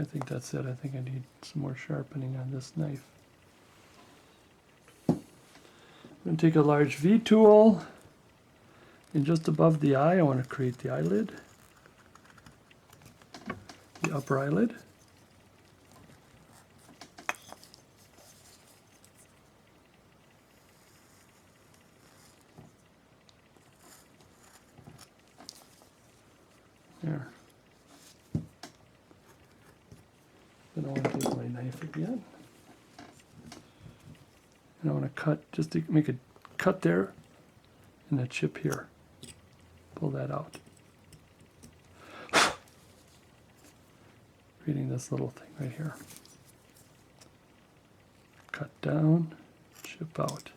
think that's it. I think I need some more sharpening on this knife. I'm going to take a large V tool, and just above the eye I want to create the eyelid, the upper eyelid. There. Then I want to take my knife again. And I want to cut, just to make a cut there and a chip here. Pull that out. Creating this little thing right here. Cut down, chip out.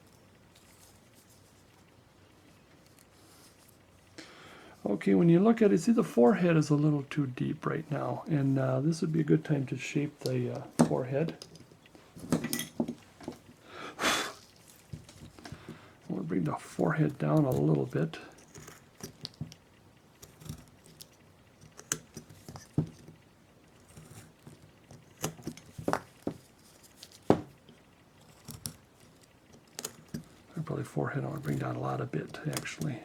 Okay, when you look at it, see the forehead is a little too deep right now, and this would be a good time to shape the forehead. We'll bring the forehead down a little bit. Probably forehead I want to bring down a lot of bit, actually.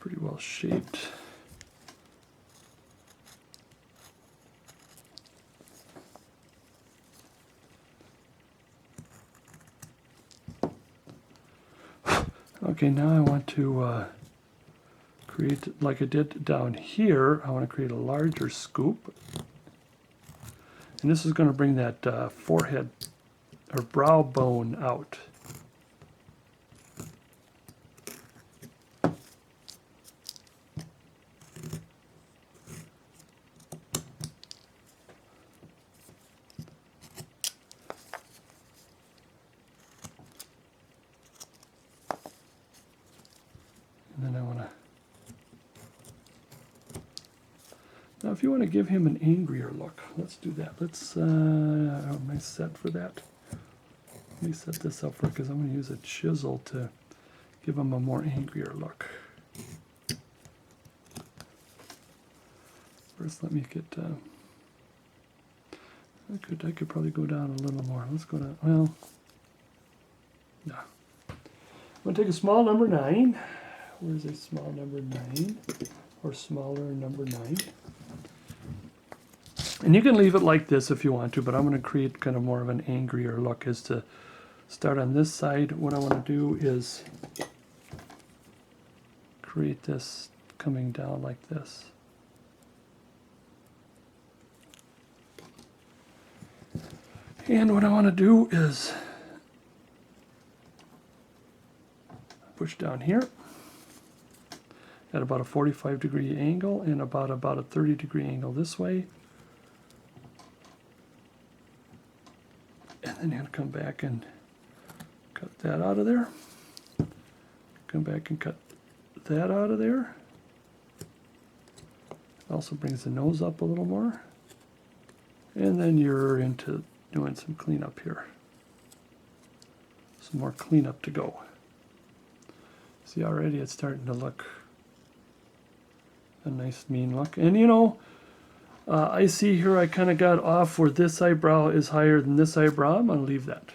Pretty well shaped. Okay, now I want to create, like I did down here, I want to create a larger scoop. And this is going to bring that forehead or brow bone out. And then I want to, now if you want to give him an angrier look, let's do that. Let's, am I set for that? Let me set this up for, because I'm going to use a chisel to give him a more angrier look. First, let me get, I could probably go down a little more. Let's go down, well, yeah. I'm going to take a small number 9. Where's a small number 9? Or smaller number 9. And you can leave it like this if you want to, but I'm going to create kind of more of an angrier look. Is to start on this side. What I want to do is create this coming down like this. And what I want to do is push down here at about a 45-degree angle and about a 30-degree angle this way. And then you're going to come back and cut that out of there. Come back and cut that out of there. Also brings the nose up a little more. And then you're into doing some cleanup here. Some more cleanup to go. See, already it's starting to look a nice mean look. And you know, I see here I kind of got off where this eyebrow is higher than this eyebrow. I'm going to leave that.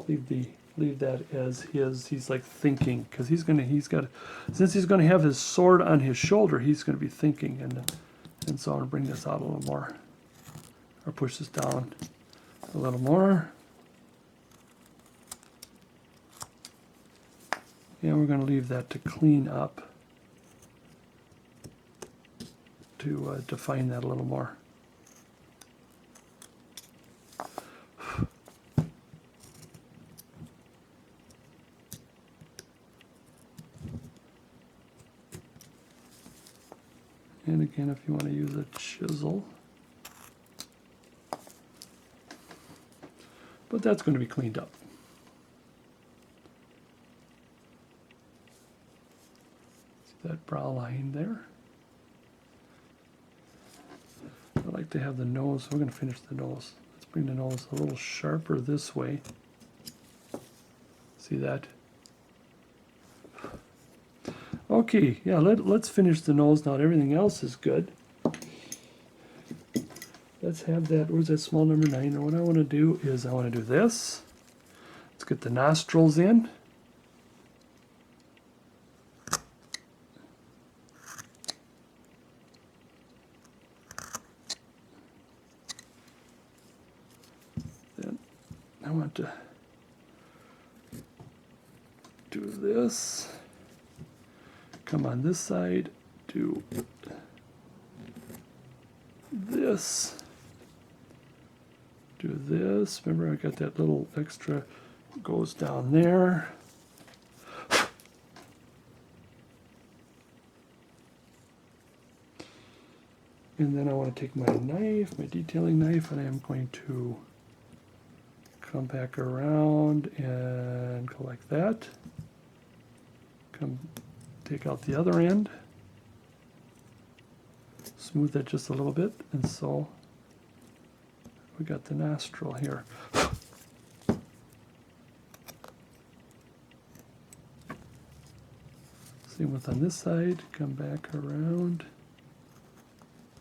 Leave that as his. He's like thinking, because he's got, since he's going to have his sword on his shoulder, he's going to be thinking, and so I'm going to bring this out a little more, or push this down a little more. And we're going to leave that to clean up, to define that a little more. And again, if you want to use a chisel, but that's going to be cleaned up. See that brow line there? I like to have the nose. We're going to finish the nose. Let's bring the nose a little sharper this way. See that? Okay, yeah, let's finish the nose now. Everything else is good. Let's have that, where's that small number 9? And what I want to do is I want to do this. Let's get the nostrils in. Then I want to do this. Come on this side, do this. Do this. Remember, I got that little extra goes down there. And then I want to take my knife, my detailing knife, and I am going to come back around and go like that. Come take out the other end. Smooth that just a little bit, and so we got the nostril here. Same with on this side. Come back around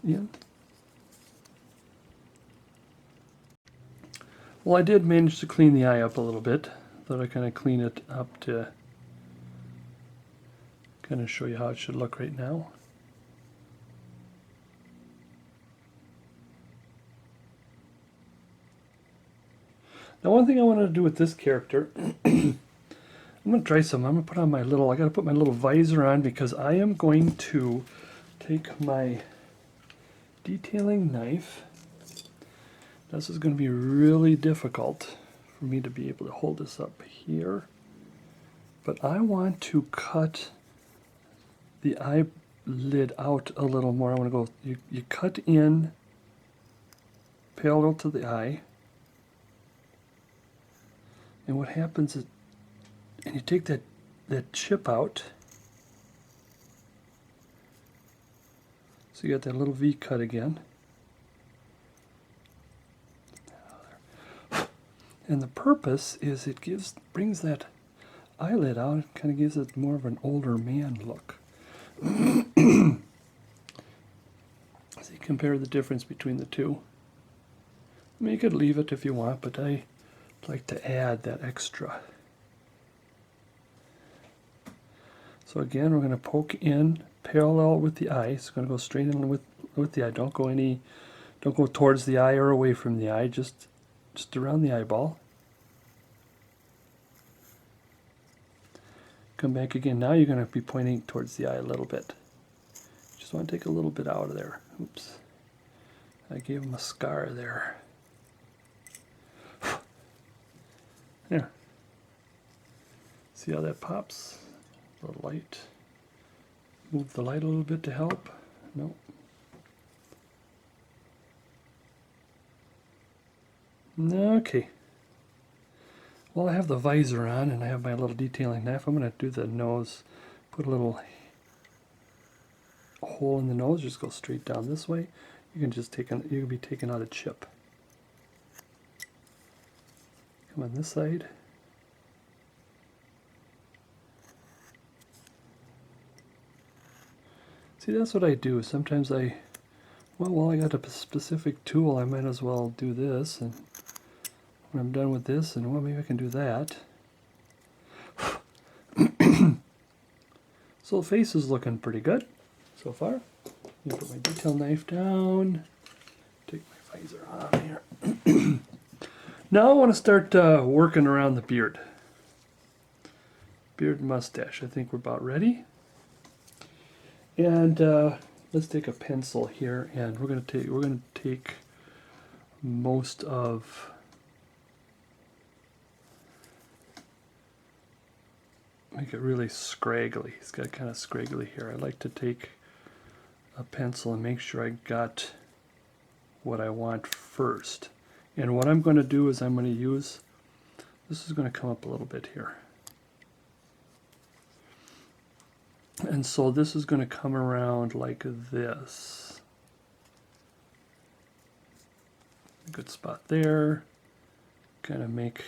in. Well, I did manage to clean the eye up a little bit. Thought I'd kind of clean it up to kind of show you how it should look right now. Now, one thing I wanted to do with this character, I'm going to try some. I'm going to put on my little, I got to put my little visor on because I am going to take my detailing knife. This is going to be really difficult for me to be able to hold this up here. But I want to cut the eyelid out a little more. I want to go, you cut in parallel to the eye. And what happens is, and you take that chip out. So you got that little V cut again. And the purpose is it brings that eyelid out, it kind of gives it more of an older man look. So you compare the difference between the two. I mean, you could leave it if you want, but I like to add that extra. So again, we're going to poke in parallel with the eye. It's going to go straight in with the eye. Don't go towards the eye or away from the eye. Just around the eyeball. Come back again. Now you're going to be pointing towards the eye a little bit. Just want to take a little bit out of there. Oops. I gave him a scar there. There. See how that pops? The light. Move the light a little bit to help. No. Okay. Well, I have the visor on and I have my little detailing knife. I'm going to do the nose. Put a little hole in the nose. Just go straight down this way. You can just you can be taking out a chip. Come on this side. See, that's what I do. Sometimes while I got a specific tool, I might as well do this. And when I'm done with this, and well, maybe I can do that. So the face is looking pretty good so far. I'm going to put my detail knife down. Take my visor on here. Now I want to start working around the beard. Beard and mustache. I think we're about ready. And let's take a pencil here, and we're going to take most of make it really scraggly. It's got kind of scraggly here. I like to take a pencil and make sure I got what I want first. And what I'm going to do is I'm going to use, this is going to come up a little bit here. And so this is going to come around like this. Good spot there. Kind of make,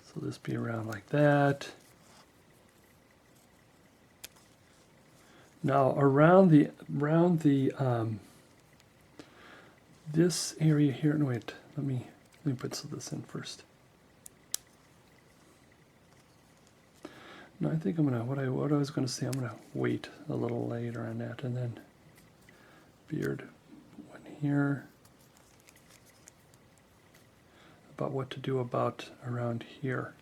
so this be around like that. Now around the this area here, no wait, let me put this in first. No, I think I'm gonna, what I was gonna say, I'm gonna wait a little later on that, and then beard one here. About what to do about around here.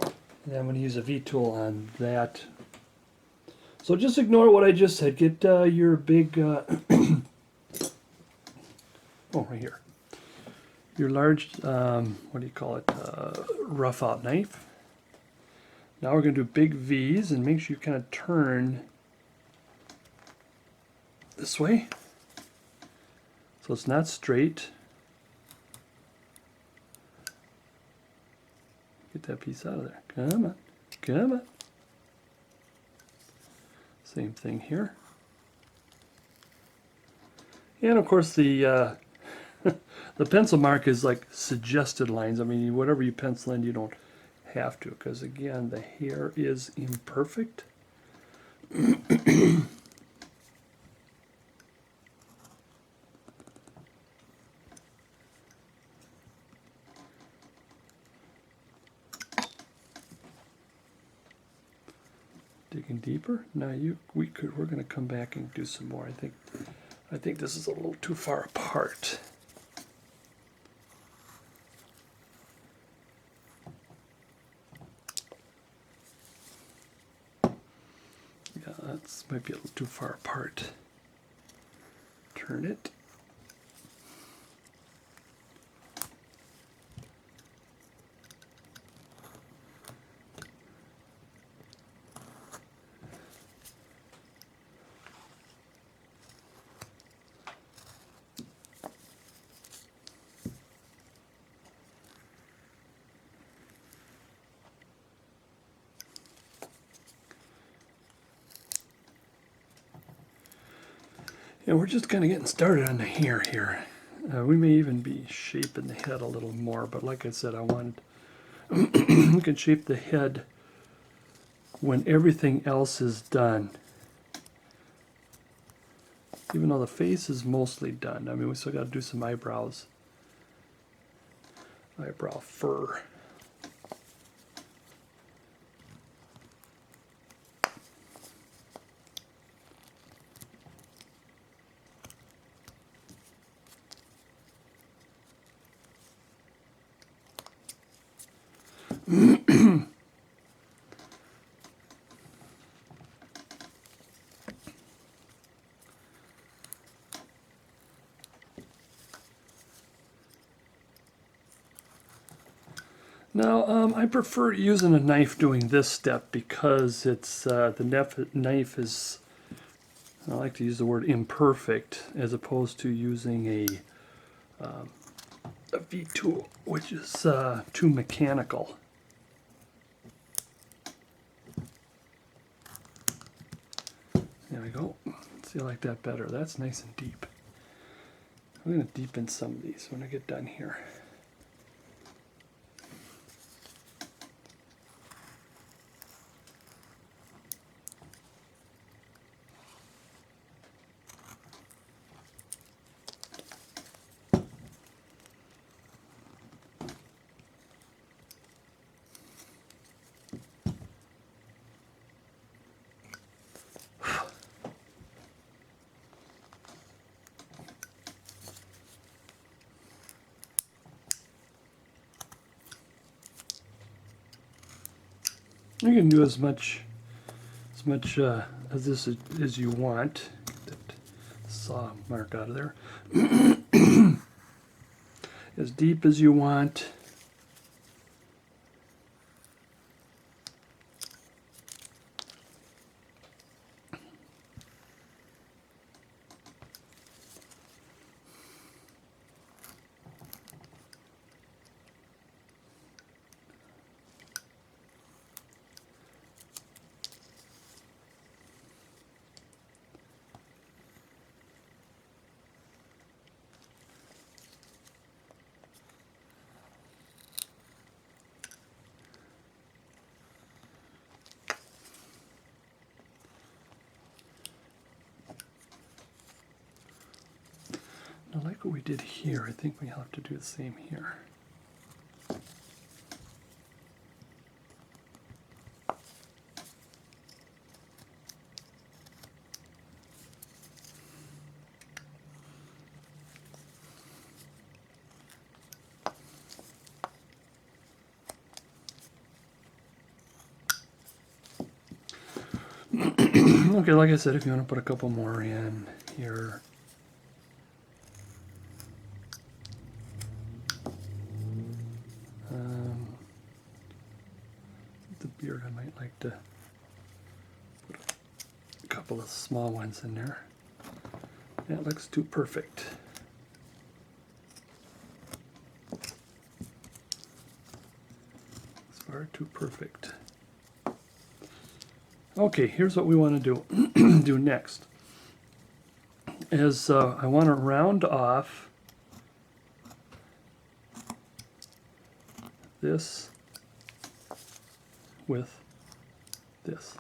And then I'm gonna use a V tool on that. So just ignore what I just said. Get your big, oh, right here. Your large, what do you call it, rough out knife. Now we're going to do big V's, and make sure you kind of turn this way. So it's not straight. Get that piece out of there. Come on, come on. Same thing here. And of course the the pencil mark is like suggested lines. I mean, whatever you pencil in, you don't have to, because again, the hair is imperfect. Digging deeper. Now we're going to come back and do some more. I think this is a little too far apart. Yeah, that's might be a little too far apart. Turn it. And we're just kind of getting started on the hair here. We may even be shaping the head a little more, but like I said, I wanted, we can shape the head when everything else is done. Even though the face is mostly done. I mean, we still got to do some eyebrows. Eyebrow fur. Now, I prefer using a knife doing this step because it's the knife is, I like to use the word imperfect, as opposed to using a V tool, which is too mechanical. There we go. See, I like that better. That's nice and deep. I'm going to deepen some of these when I get done here. You can do as much as this as you want. Get that saw mark out of there. As deep as you want. I like what we did here. I think we have to do the same here. Okay, like I said, if you want to put a couple more in here. The beard, I might like to put a couple of small ones in there. That looks too perfect. It's far too perfect. Okay, here's what we want to do do next. Is I want to round off this with this.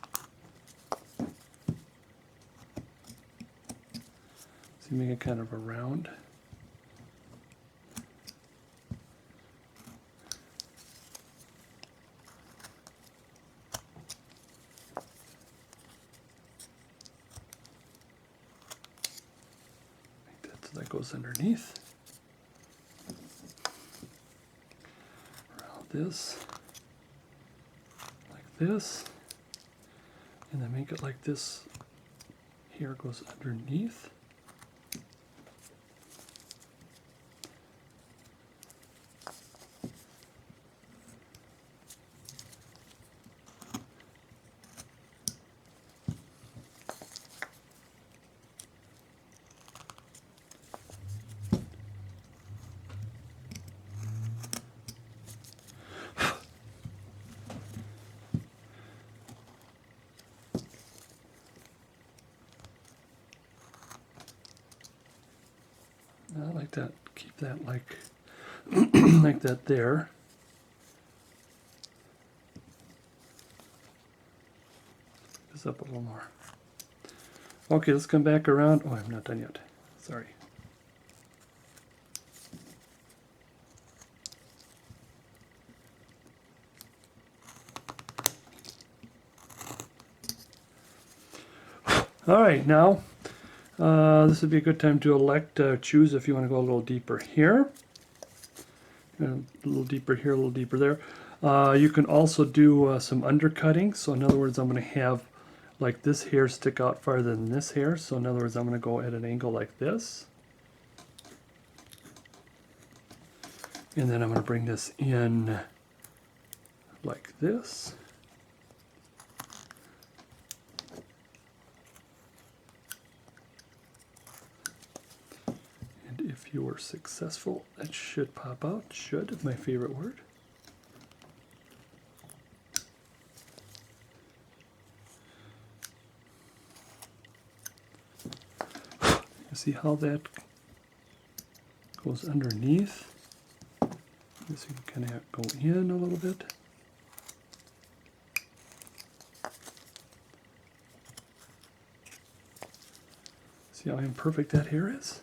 So you make it kind of a round. That goes underneath. Round this, like this, and then make it like this. Here goes underneath. I like that. Keep that like like that there. This up a little more. Okay, let's come back around. Oh, I'm not done yet. Sorry. All right, now this would be a good time to choose if you want to go a little deeper here, a little deeper here, a little deeper there. You can also do some undercutting. So in other words, I'm going to have like this hair stick out farther than this hair. So in other words, I'm going to go at an angle like this. And then I'm going to bring this in like this. If you were successful, that should pop out. Should, my favorite word. You see how that goes underneath? This you can kind of go in a little bit. See how imperfect that hair is?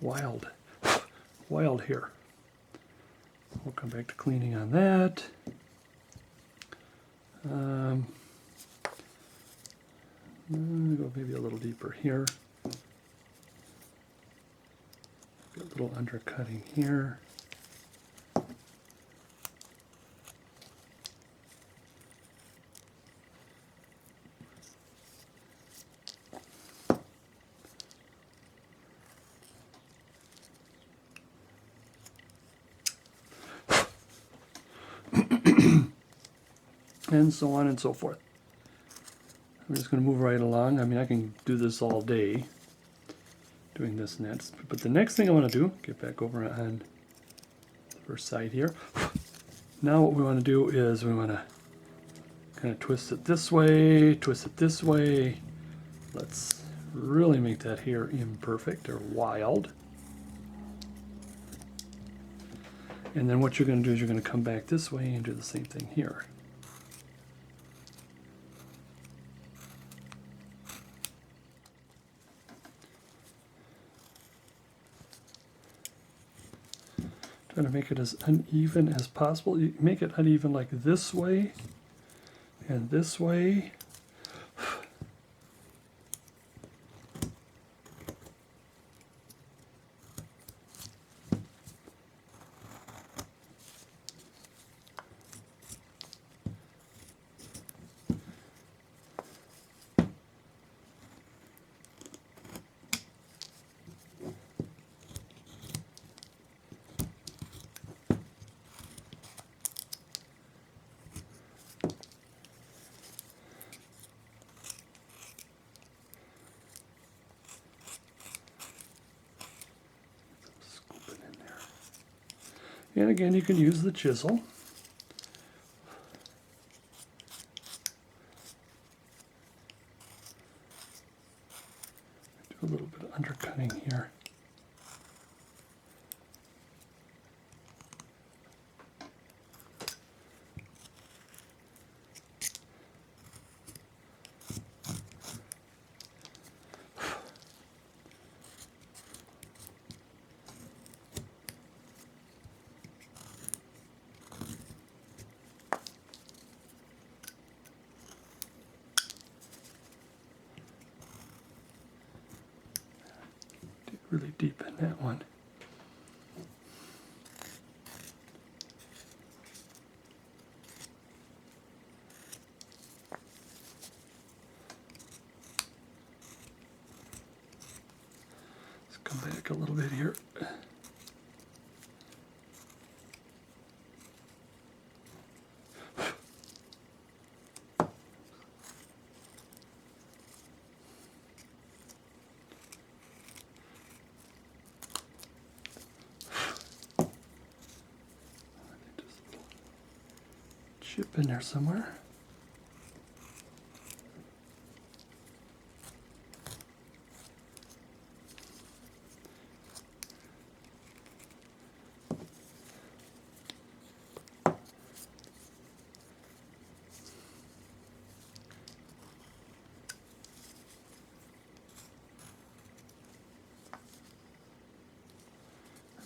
Wild. Wild hair. We'll come back to cleaning on that. Go maybe a little deeper here. A little undercutting here. And so on and so forth. I'm just going to move right along. I mean, I can do this all day, doing this and that. But the next thing I want to do, get back over on the first side here. Now what we want to do is we want to kind of twist it this way, twist it this way. Let's really make that hair imperfect or wild. And then what you're going to do is you're going to come back this way and do the same thing here. Trying to make it as uneven as possible. You make it uneven like this way and this way. And again, you can use the chisel. Do a little bit of undercutting here. Really deep in that one. Let's come back a little bit here. Chip in there somewhere.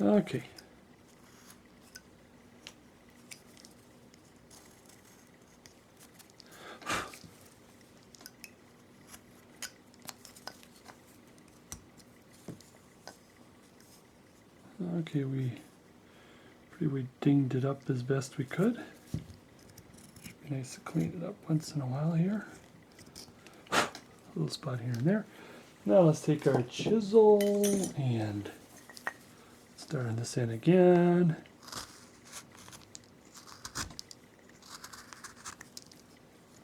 Okay. Okay, we dinged it up as best we could. Should be nice to clean it up once in a while here. A little spot here and there. Now let's take our chisel and start on this end again.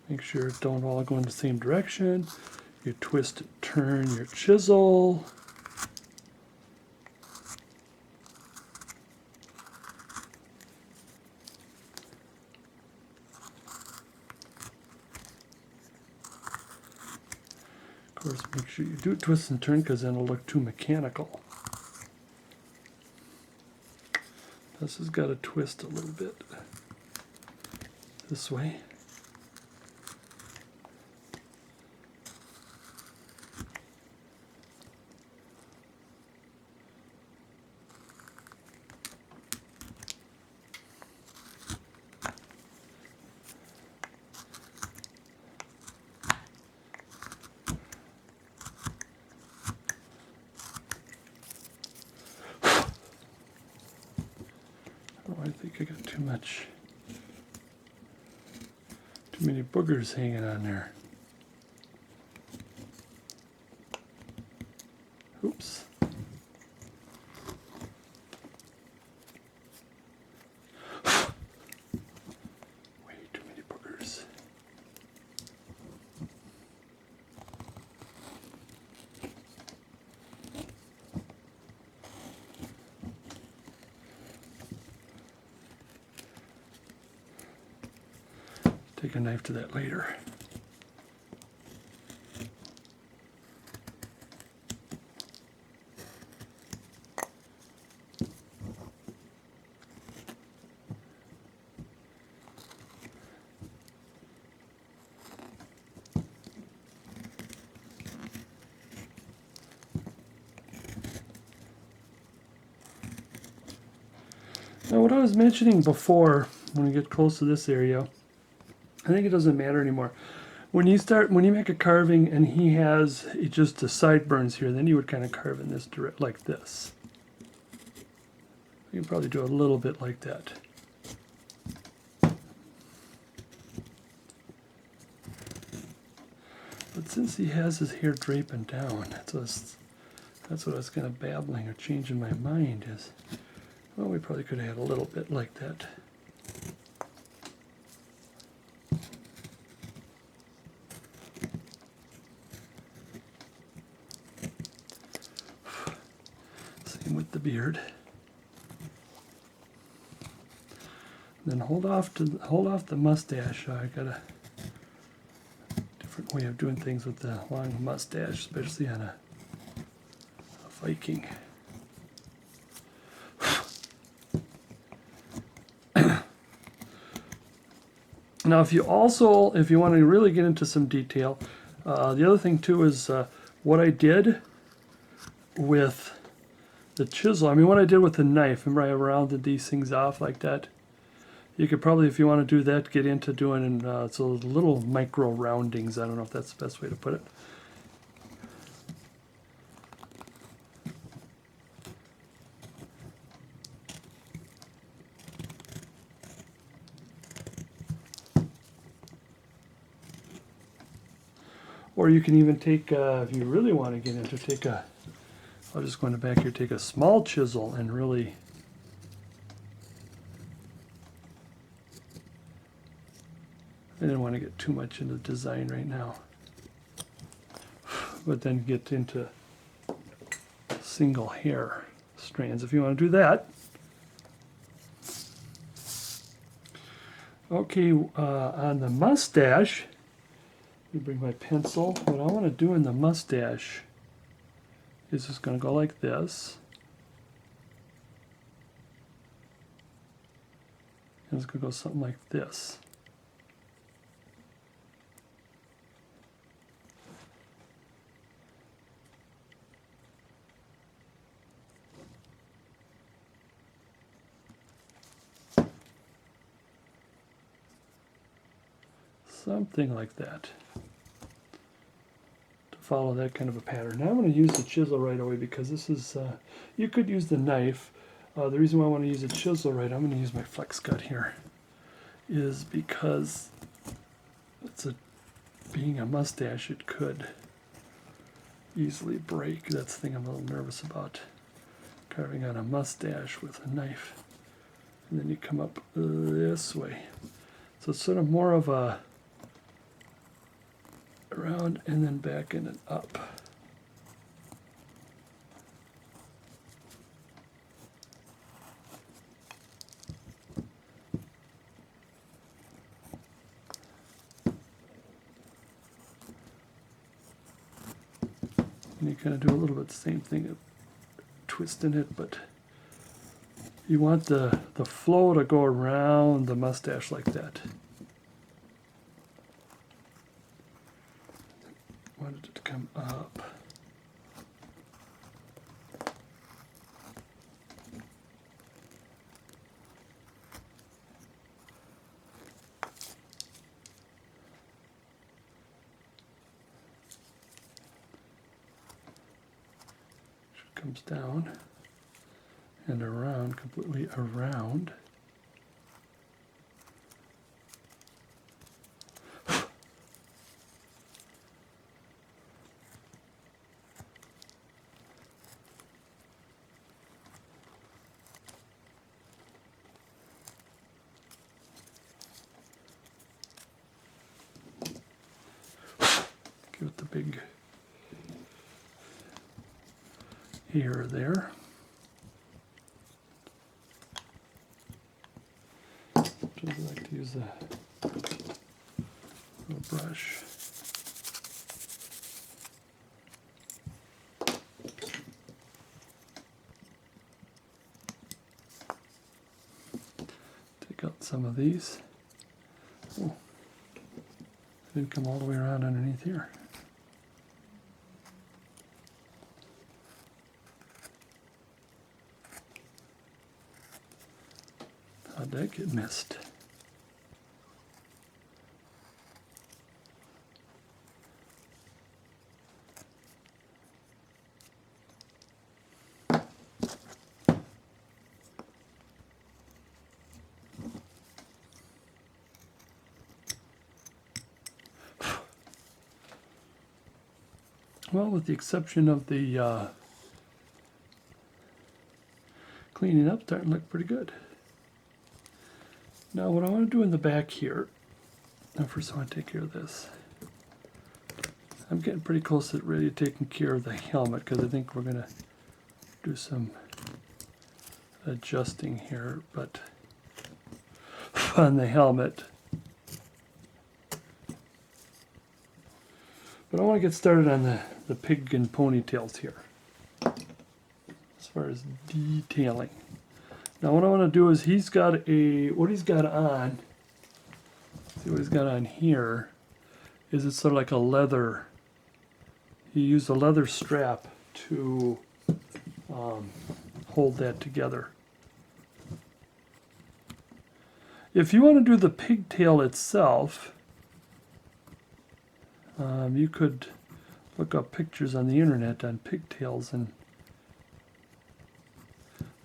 Make sure it don't all go in the same direction. You twist and turn your chisel. Of course, make sure you do twist and turn because then it'll look too mechanical. This has got to twist a little bit this way. I think I got too many boogers hanging on there. Oops. Way too many boogers. Take a knife to that later. Now, what I was mentioning before, when we get close to this area, I think it doesn't matter anymore. When you make a carving and he has just the sideburns here, then you would kind of carve in this direct, like this. You can probably do a little bit like that. But since he has his hair draping down, that's what I was kind of babbling or changing my mind is, well, we probably could have had a little bit like that. Same with the beard. Then hold off the mustache. I got a different way of doing things with the long mustache, especially on a Viking. Now, if you want to really get into some detail, the other thing too is what I did with the chisel. I mean, what I did with the knife. Remember, I rounded these things off like that. You could probably, if you want to do that, get into doing so little micro roundings. I don't know if that's the best way to put it. Or you can even take, if you really want to get into, I'll just go in the back here, take a small chisel and really I didn't want to get too much into design right now, but then get into single hair strands if you want to do that. Okay, on the mustache, let me bring my pencil. What I want to do in the mustache is just going to go like this. And it's going to go something like this. Something like that, to follow that kind of a pattern. Now I'm going to use the chisel right away because this is, you could use the knife. The reason why I want to use a chisel right, I'm going to use my flex cut here, is because being a mustache, it could easily break. That's the thing I'm a little nervous about, carving on a mustache with a knife. And then you come up this way. So it's sort of more of a around and then back and then up. And you kind of do a little bit the same thing of twisting it, but you want the flow to go around the mustache like that. Wanted it to come up. It comes down and around, completely around. Give it the big ear there. Sometimes I like to use a brush. Take out some of these. Oh, didn't come all the way around underneath here. How'd that get missed? Well, with the exception of the cleaning up, starting to look pretty good. Now what I want to do in the back here, first I want to take care of this. I'm getting pretty close to ready to taking care of the helmet because I think we're going to do some adjusting here, but on the helmet. But I want to get started on the pig and ponytails here as far as detailing. Now what I want to do is he's got what he's got on, see what he's got on here, is it's sort of like a leather, he used a leather strap to hold that together. If you want to do the pigtail itself, you could look up pictures on the internet on pigtails, and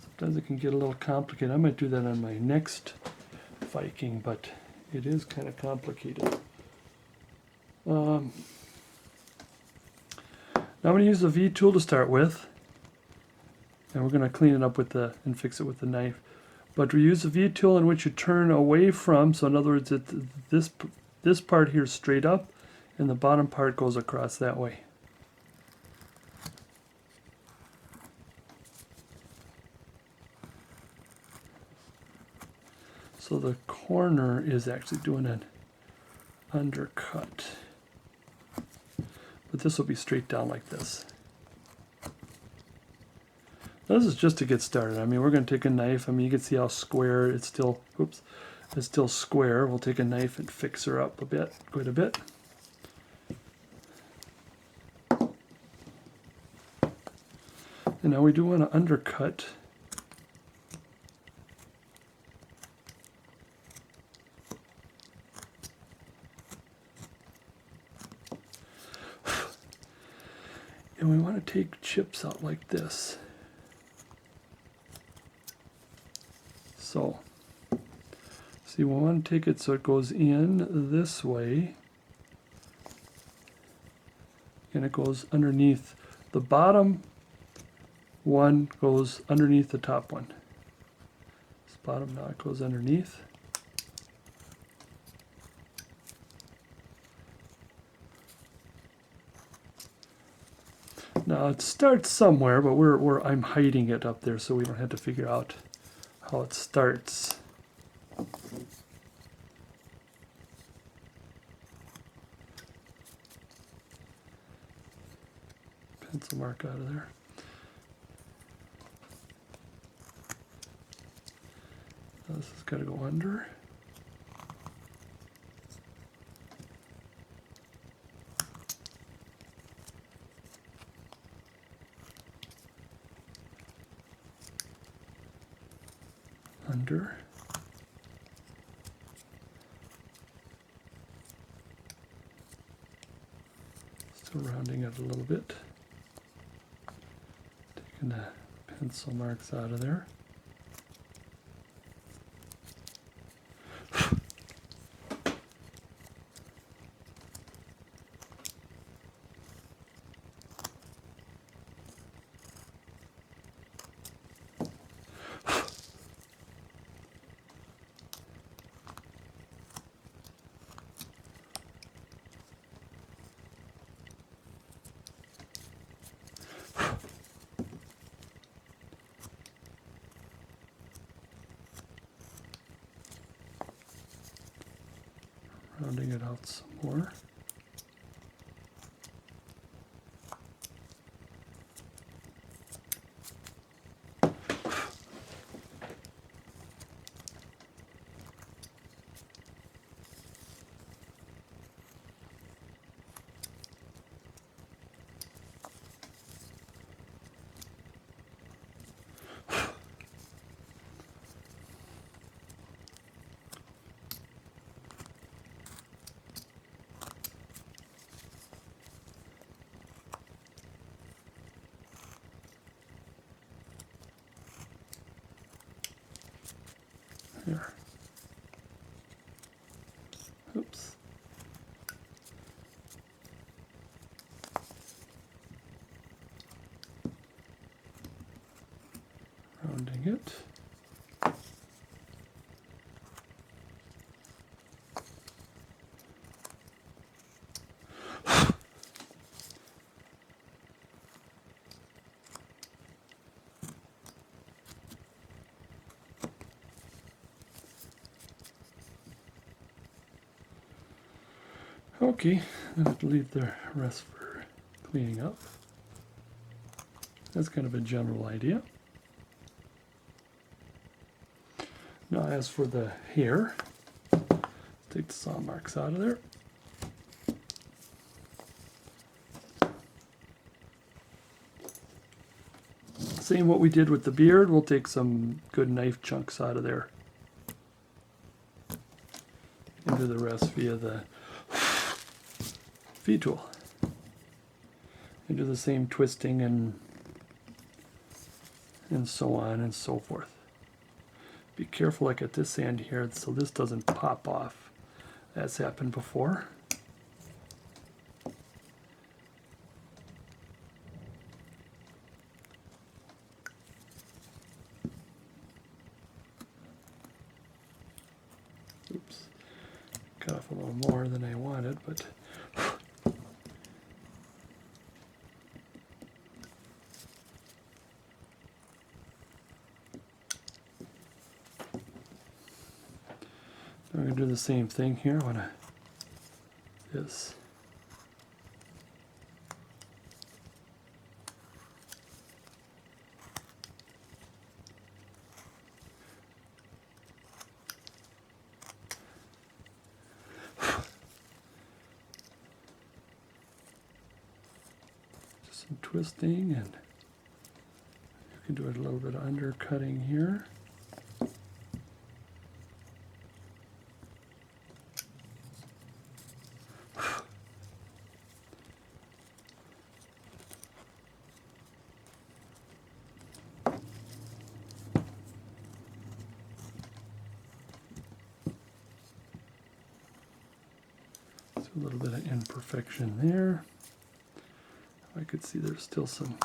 sometimes it can get a little complicated. I might do that on my next Viking, but it is kind of complicated. Now I'm going to use the V tool to start with, and we're going to clean it up with and fix it with the knife. But we use the V tool in which you turn away from, so in other words, this part here is straight up, and the bottom part goes across that way. So the corner is actually doing an undercut. But this will be straight down like this. Now this is just to get started. I mean, we're going to take a knife. I mean, you can see how square it's still, oops, it's still square. We'll take a knife and fix her up a bit, quite a bit. And now we do want to undercut. And we want to take chips out like this. So, see, we want to take it so it goes in this way, and it goes underneath. The bottom one goes underneath the top one. This bottom knot goes underneath. Now it starts somewhere, but I'm hiding it up there so we don't have to figure out how it starts. Pencil mark out of there. Now this has got to go under. Under. Still rounding it a little bit. Taking the pencil marks out of there. Rounding it out some more. Here. Oops. Rounding it. Okay, I have to leave the rest for cleaning up. That's kind of a general idea. Now as for the hair, take the saw marks out of there. Same what we did with the beard, we'll take some good knife chunks out of there. And do the rest via the feed tool. And do the same twisting and so on and so forth. Be careful like at this end here so this doesn't pop off. That's happened before. Oops. Cut off a little more than I wanted, but I'm going to do the same thing here. I want to this. Just some twisting, and you can do a little bit of undercutting here. A little bit of imperfection there. I could see there's still some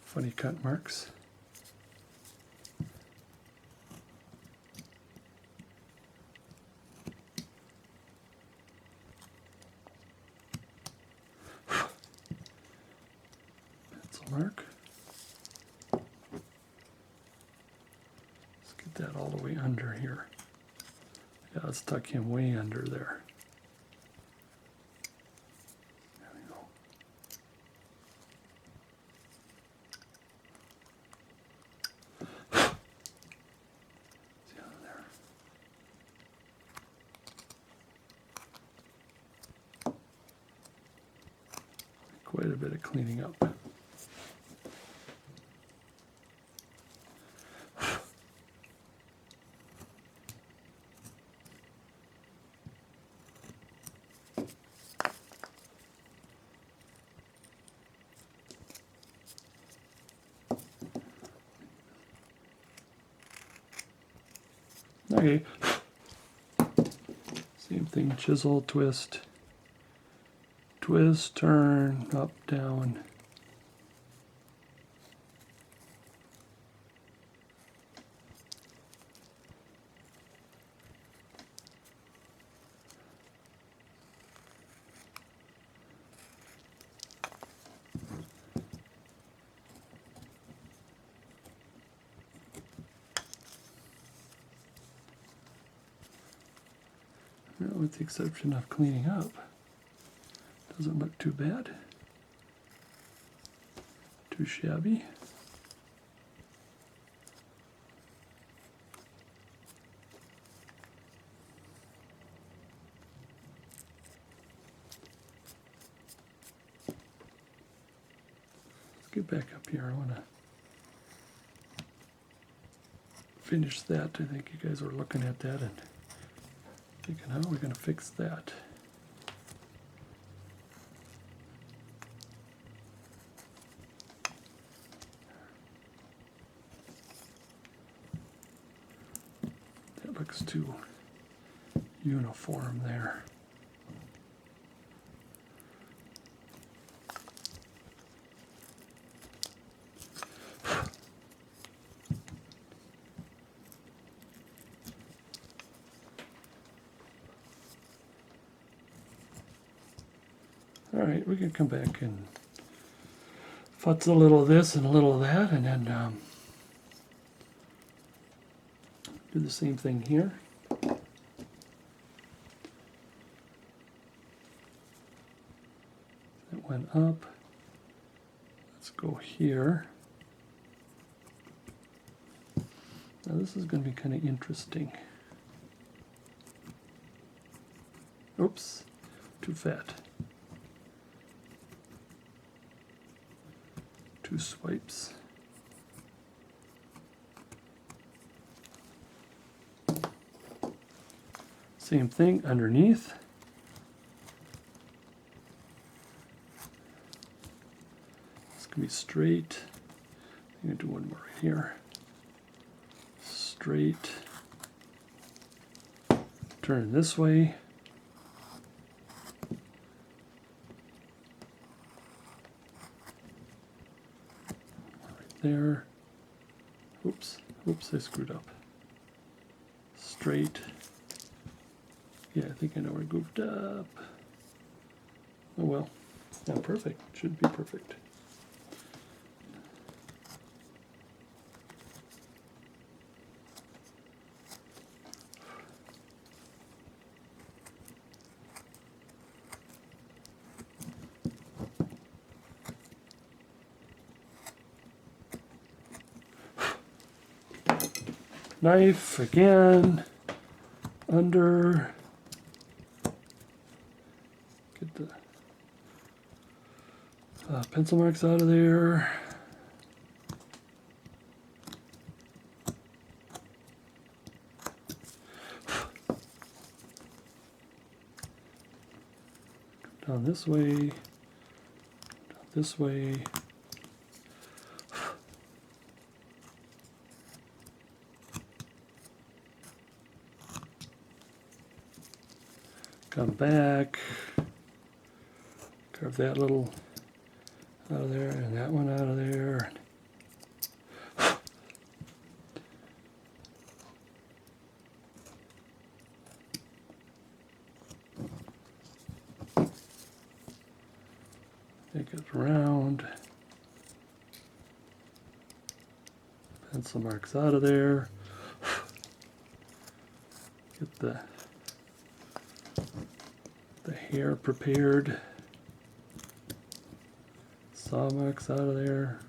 funny cut marks. Pencil mark. Let's get that all the way under here. Yeah, let's tuck him way under there. There we go. See under there. Quite a bit of cleaning up. Okay, same thing, chisel, twist, twist, turn, up, down. With the exception of cleaning up, doesn't look too bad, too shabby. Let's get back up here. I want to finish that. I think you guys were looking at that and thinking, how are we going to fix that? looks too uniform there. All right, we can come back and futz a little of this and a little of that, and then do the same thing here. That went up. Let's go here. Now this is going to be kind of interesting. Oops, too fat. 2 swipes. Same thing underneath. It's going to be straight. I'm going to do one more right here. Straight. Turn this way. There. Oops, I screwed up. Straight. Yeah, I think I know where I goofed up. Oh well, not perfect. Should be perfect. Knife again, under, get the pencil marks out of there. Down this way, down this way. Come back, carve that little out of there and that one out of there. Make it round. Pencil marks out of there. Get the hair prepared. Saw marks out of there.